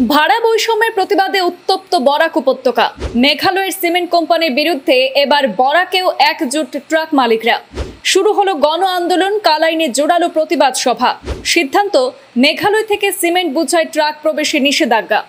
ভাড়া বৈষম্যের প্রতিবাদে উত্তপ্ত বরাক উপত্যকা। মেঘালয়ের সিমেন্ট কোম্পানির বিরুদ্ধে এবার বরাকেও একজোট ট্রাক মালিকরা। শুরু হলো গণ আন্দোলন, কালাইনে জোরালো প্রতিবাদ সভা। সিদ্ধান্ত, মেঘালয় থেকে সিমেন্ট বোঝাই ট্রাক প্রবেশে নিষেধাজ্ঞা।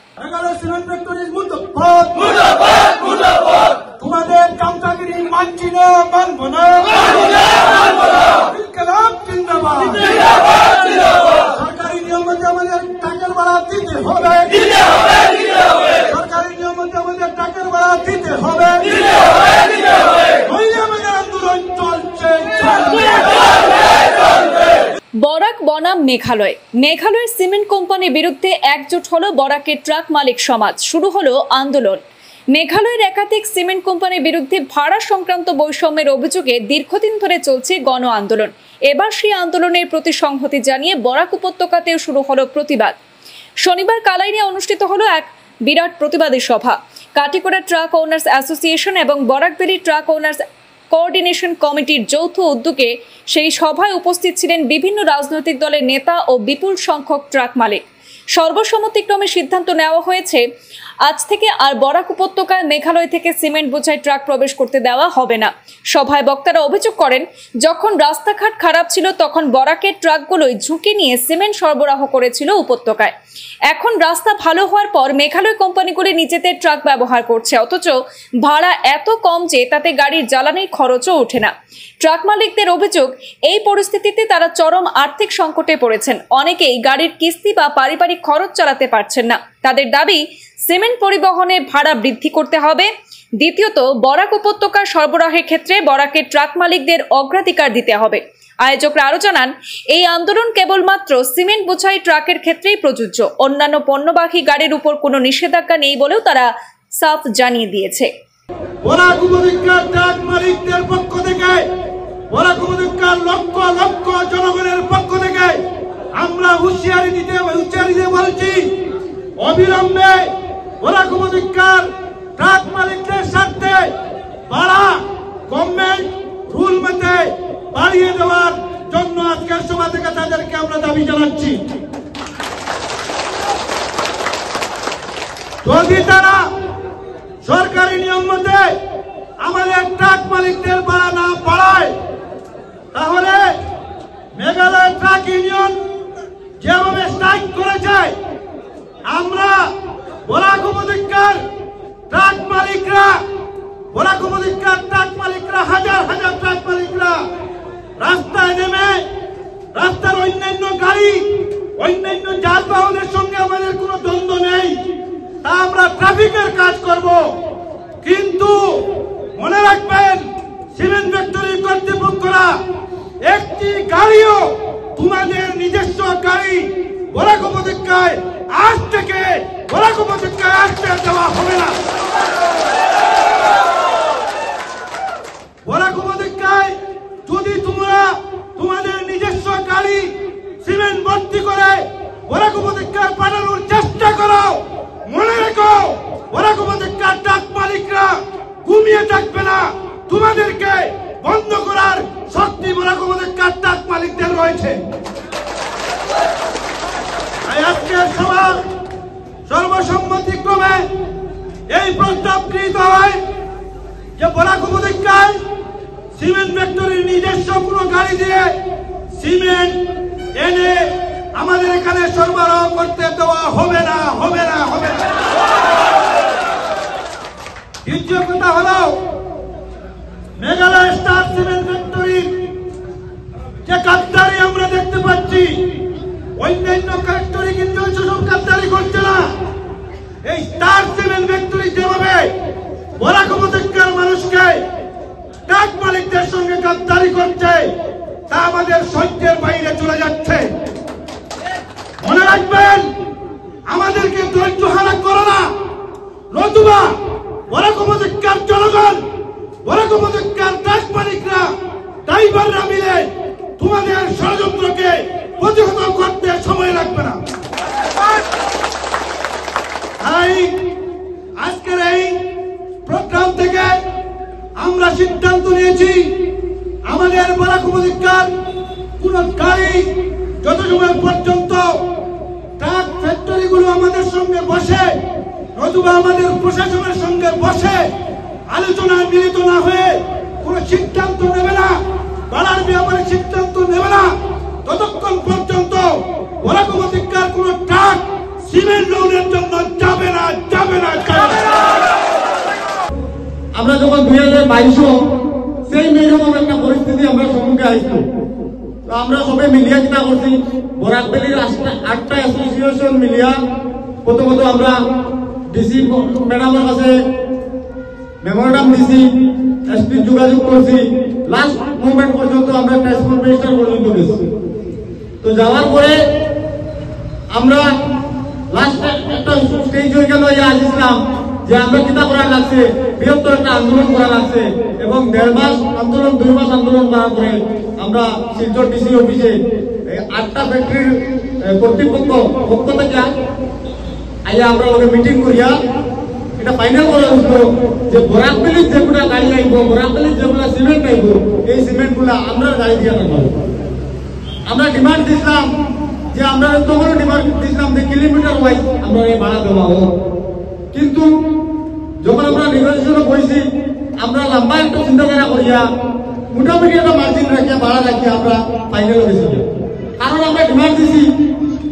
বরাক বনাম মেঘালয়। মেঘালয়ের সিমেন্ট কোম্পানির বিরুদ্ধে একজোট হলো বরাকের ট্রাক মালিক সমাজ। শুরু হলো আন্দোলন। মেঘালয়ের একাধিক সিমেন্ট কোম্পানির বিরুদ্ধে ভাড়া সংক্রান্ত বৈষম্যের অভিযোগে দীর্ঘদিন ধরে চলছে গণ আন্দোলন। এবার সেই আন্দোলনের প্রতি সংহতি জানিয়ে বরাক উপত্যকাতেও শুরু হলো প্রতিবাদ। শনিবার কালাইনে অনুষ্ঠিত হলো এক বিরাট প্রতিবাদী সভা। কাটিকোড়া ট্রাক ওনার্স অ্যাসোসিয়েশন এবং বরাকভ্যালি ট্রাক ওনার্স কোঅর্ডিনেশন কমিটির যৌথ উদ্যোগে সেই সভায় উপস্থিত ছিলেন বিভিন্ন রাজনৈতিক দলের নেতা ও বিপুল সংখ্যক ট্রাক মালিক। সর্বসম্মতিক্রমে সিদ্ধান্ত নেওয়া হয়েছে, আজ থেকে আর বরাক উপত্যকায় মেঘালয় থেকে সিমেন্ট বোঝাই ট্রাক প্রবেশ করতে দেওয়া হবে না। সভায় বক্তারা অভিযোগ করেন, যখন রাস্তাঘাট খারাপ ছিল তখন বরাকের ট্রাকগুলোই ঝুঁকি নিয়ে সিমেন্ট সরবরাহ করেছিল উপত্যকায়। এখন রাস্তা ভালো হওয়ার পর মেঘালয় কোম্পানিগুলি নিজেদের ট্রাক ব্যবহার করছে, অথচ ভাড়া এত কম যে তাতে গাড়ির জ্বালানির খরচও ওঠে না। ট্রাক মালিকদের অভিযোগ, এই পরিস্থিতিতে তারা চরম আর্থিক সংকটে পড়েছেন। অনেকেই গাড়ির কিস্তি বা পারিবারিক খরচ চালাতে পারছেন না। তাদের দাবি, সিমেন্ট পরিবহনের ভাড়া বৃদ্ধি করতে হবে। দ্বিতীয়ত, বরাক উপত্যকার সরবরাহের ক্ষেত্রে বরাকের ট্রাক মালিকদের অগ্রাধিকার দিতে হবে। আয়োজকরা আরও জানান, এই আন্দোলন কেবলমাত্র সিমেন্ট বোঝাই ট্রাকের ক্ষেত্রেই প্রযোজ্য। অন্যান্য পণ্যবাহী গাড়ির উপর কোনো নিষেধাজ্ঞা নেই বলেও তারা সাফ জানিয়ে দিয়েছে। বরাক উপত্যকার ট্রাক মালিকদের পক্ষ থেকে, বরাক উপত্যকার লক্ষ লক্ষ জনগণের পক্ষ থেকে আমরা হুঁশিয়ারি দিতে বলছি, অবিলম্বে বরাক উপত্যকার ট্রাক মালিকদের স্বার্থে ভাড়া গভর্নমেন্ট রুল মতে বাড়িয়ে দেওয়ার জন্য আজকের সভা থেকে তাদেরকে আমরা দাবি জানাচ্ছি। যদি তারা সরকারি নিয়ম মতে আমাদের ট্রাক মালিকদের ভাড়া না বাড়ায়, তাহলে মেঘালয় ট্রাক ইউনিয়ন যেভাবে স্ট্রাইক করেছে, আমরা বরাক উপত্যকার ট্রাক মালিকরা, বরাক উপত্যকার ট্রাক মালিকরা, হাজার হাজার ট্রাক মালিকরা রাস্তায় নেমে রাস্তার অন্যান্য গাড়ি, অন্যান্য যানবাহনের সঙ্গে আমাদের কোনো দ্বন্দ্ব নেই, তা আমরা ট্রাফিকের কাজ করব। কিন্তু মনে রাখবেন, সিমেন্ট ফ্যাক্টরি কর্তৃপক্ষরা একটি গাড়িও তোমাদের নিজস্ব গাড়ি বরাক উপত্যকায় আজ থেকে বরাক উপত্যকায় আসতে দেওয়া হবে না। বরাক উপত্যকায় যদি তোমরা তোমাদের নিজস্ব গাড়ি সিমেন্ট ভর্তি করে বরাক উপত্যকায় পাঠানোর চেষ্টা করো, মনে রেখো, বরাক উপত্যকার ট্রাক মালিকরা ঘুমিয়ে থাকবে না। তোমাদেরকে বন্ধ করার শক্তি বরাক উপত্যকার ট্রাক মালিকদের রয়েছে। আজকের সভা সর্বসম্মতিক্রমে এই প্রস্তাব গৃহীত হয় যে বরাক উপত্যকায় সিমেন্ট ফ্যাক্টরির নিজস্ব কোনো গাড়ি দিয়ে সিমেন্ট এনে আমাদের এখানে সরবরাহ করতে দেওয়া হবে না, হবে না, হবে না। দ্বিতীয় কথা হলো, মেঘালয় স্টার সিমেন্ট ফ্যাক্টরির যে গাদ্দারি আমরা দেখতে পাচ্ছি, অন্যান্য ফ্যাক্টরি কিন্তু সেসব গাদ্দারি করছে না। এই স্টার সিমেন্ট ফ্যাক্টরি যেভাবে বরাক উপত্যকার মানুষকে ট্রাক মালিকদের সঙ্গে গাদ্দারি করছে, তা আমাদের সহ্যের বাইরে চলে যাচ্ছে। মনে রাখবেন, আমাদেরকে ধৈর্য হারা করো না, নতুবা বরাক উপত্যকার জনগণ, বরাক উপত্যকার ট্রাক মালিকরা, ড্রাইভাররা মিলে তোমাদের ষড়যন্ত্রকে প্রতিহত করতে সময় লাগবে না। তাই আজকের এই প্রোগ্রাম থেকে আমরা সিদ্ধান্ত নিয়েছি, আমাদের বরাক উপত্যকার কোন গাড়ি যত সময় পর্যন্ত ট্রাক ফ্যাক্টরিগুলো আমাদের সঙ্গে বসে নতুবা আমাদের প্রশাসনের সঙ্গে বসে আলোচনায় মিলিত না হয়ে কোন সিদ্ধান্ত নেবে না, বাড়ার ব্যাপারে সিদ্ধান্ত নেবে না, ততক্ষণ পর্যন্ত বরাক উপত্যকার কোন ট্রাক সিমেন্ট লোডের জন্য যাবে না, যাবে না, যাবে না। আমরা যখন 2022 সেই এইরকম একটা পরিস্থিতি আমরা সম্মুখে আসবো, তো আমরা সবাই মিলিয়া চিন্তা করছি বরাক ভ্যালির 8টা অ্যাসোসিয়েশন মিলিয়া প্রথমত আমরা ডিসি ম্যাডামের কাছে মেমোরেন্ডাম দিছি, এসপি যোগাযোগ করছি, লাস্ট মুভমেন্ট পর্যন্ত আমরা ট্রান্সপোর্ট মিনিস্টার পর্যন্ত গেছি। তো যাওয়ার পরে আমরা লাস্ট একটা স্টেজ হয়ে গেল আসলাম যে আমরা চিন্তা করা লাগছে, বৃহত্তর একটা আন্দোলন করা লাগছে এবং 1.5 মাস আন্দোলন 2 মাস আন্দোলন করার পরে আমরা শিলচর ডিসি অফিসে 8টা ফ্যাক্টরির কর্তৃপক্ষ পক্ষ থেকে আইয়া আমরা ওকে মিটিং করিয়া এটা ফাইনাল করা হতো যে বরাক ভ্যালির যেগুলা গাড়ি আইব, বরাক ভ্যালির যেগুলা সিমেন্ট আইব, এই সিমেন্ট গুলা আমরা গাড়ি দিয়ে রাখবো। আমরা ডিমান্ড দিছিলাম যে আমরা তখন ডিমান্ড দিছিলাম যে কিলোমিটার ওয়াইজ আমরা এই ভাড়া দেওয়া হোক, কিন্তু যখন আমরা নেগোসিয়েশনে বসছি আমরা লম্বা একটা চিন্তাধারা করিয়া মোটামুটি একটা মার্জিন রাখিয়া ভাড়া রাখিয়া আমরা ফাইনাল হয়েছি। কারণ আমরা ডিমান্ড দিছি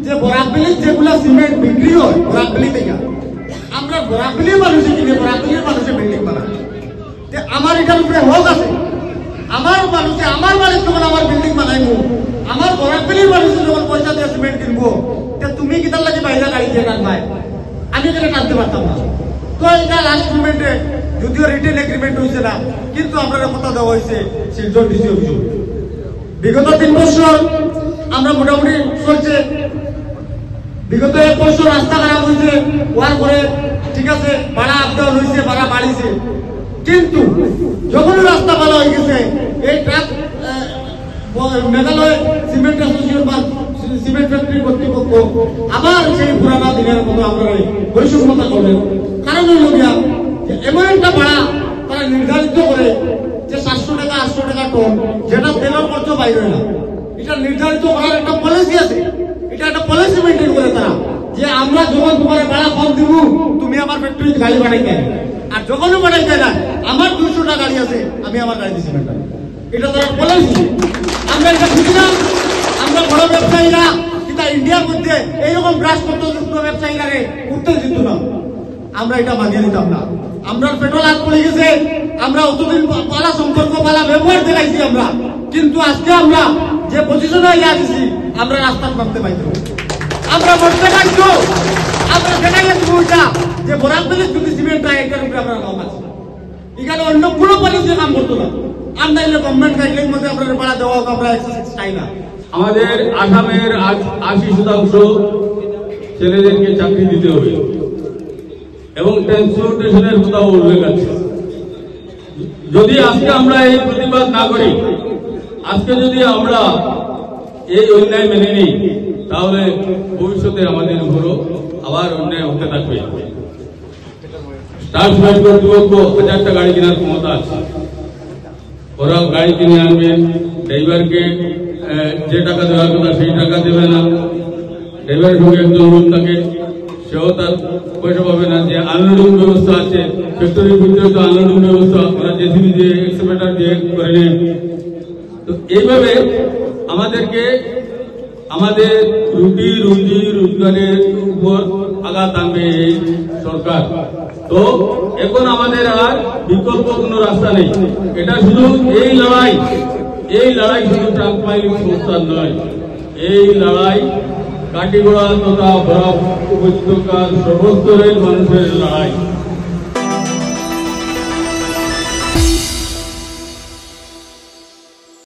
যে বরাক ভ্যালির যেগুলা সিমেন্ট বিক্রি হয় বরাক ভ্যালি থেকে আমরা বরাক ভ্যালির মানুষে কিনে বরাক ভ্যালির মানুষে বিল্ডিং বানাই, আমার এটার উপরে হক আছে। আমার মানুষে আমার বাড়ির যখন আমার বিল্ডিং বানাইবো, আমার বরাক ভ্যালির মানুষে যখন পয়সা দিয়ে সিমেন্ট কিনবো, তুমি কিতার লাগে বাইরে গাড়ি দিয়ে টানবাই, আমি এখানে টানতে পারতাম না। তো এটা লাস্ট মুভমেন্টে যদিও রিটেন এগ্রিমেন্ট হয়েছে না, কিন্তু আমরা কথা দেওয়া হয়েছে শিলচর ডিসি অফিসে। বিগত 3 বছর আমরা মোটামুটি চলছে, বিগত 1 বছর রাস্তা খারাপ হয়েছে, হওয়ার পরে ঠিক আছে ভাড়া আপ ডাউন হয়েছে, ভাড়া বাড়িছে, কিন্তু যখন রাস্তা ভালো হয়ে গেছে এই ট্রাক মেঘালয় সিমেন্ট অ্যাসোসিয়েশন বা সিমেন্ট ফ্যাক্টরি কর্তৃপক্ষ আবার সেই পুরানা দিনের মতো আমরা বৈষম্যতা করবেন। কারণ হইল গিয়া এমন একটা ভাড়া তারা নির্ধারিত করে যে 700 টাকা 800 টাকা টন, যেটা তেলের খরচ বাইরে না, এটা নির্ধারিত করার একটা পলিসি আছে। এটা একটা পলিসি মেনটেন করে তারা যে আমরা যখন তোমার ভাড়া কম দিব তুমি আমার ফ্যাক্টরি গাড়ি বানাইতে, আর যখনই বানাইতে না আমার 200টা গাড়ি আছে আমি আমার গাড়ি দিচ্ছি মেনটেন, এটা তারা পলিসি। আমরা এটা বুঝি না, আমরা বড় ব্যবসায়ীরা কিন্তু ইন্ডিয়ার মধ্যে এইরকম ব্রাশপত্রযুক্ত ব্যবসায়ীরা উত্তর দিত না, আমরা এটা মানিয়ে নিতাম না। আমরা পেট্রোল হাত পড়ে গেছে, আমরা অতদিন পালা সম্পর্ক পালা ব্যবহার দেখাইছি আমরা, কিন্তু আজকে আমরা যে পজিশনে আসছি আমরা রাস্তা নামতে পাইতো, আমরা মরতে পারতো, আমরা দেখা গেছি ওইটা যে বরাক ভ্যালির যদি সিমেন্ট হয় এটার উপরে আমরা কম আছে, এখানে অন্য কোনো পলিসি কাম করতো না। আর নাইলে গভর্নমেন্ট গাইডলাইন মধ্যে আপনাদের ভাড়া দেওয়া হোক, আমরা চাই না। আমাদের আসামের 80% ছেলেদেরকে চাকরি দিতে হবে এবং ট্রান্সপোর্টেশনের কোথাও উল্লেখ আছে। যদি আজকে আমরা এই প্রতিবাদ না করি, আজকে যদি আমরা এই অন্যায় মেনে নিই, তাহলে ভবিষ্যতে আমাদের উপরও আবার অন্যায় হতে থাকবে। ট্রান্সপোর্ট কর্তৃপক্ষ 1000টা গাড়ি কেনার ক্ষমতা আছে, ওরাও গাড়ি কিনে আনবে, ড্রাইভারকে যে টাকা দেওয়ার কথা সেই টাকা দেবে না, ড্রাইভারের সঙ্গে একজন লোক থাকে সেও তার পয়সা পাবে না। যে আনলোডিং ব্যবস্থা আছে ফ্যাক্টরির ভিতরে, তো আনলোডিং ব্যবস্থা ওরা জেসিবি দিয়ে এক্সকাভেটর দিয়ে করে নেন। তো এইভাবে আমাদেরকে আমাদের রুটি রোজগারের উপর আঘাত আনবে এই সরকার। তো এখন আমাদের আর বিকল্প কোনো রাস্তা নেই। এটা শুধু এই লড়াই শুধু ট্রাক মালিক সংস্থার নয়, এই লড়াই কাটিগড়া তথা বরাক উপত্যকার সর্বস্তরের মানুষের লড়াই।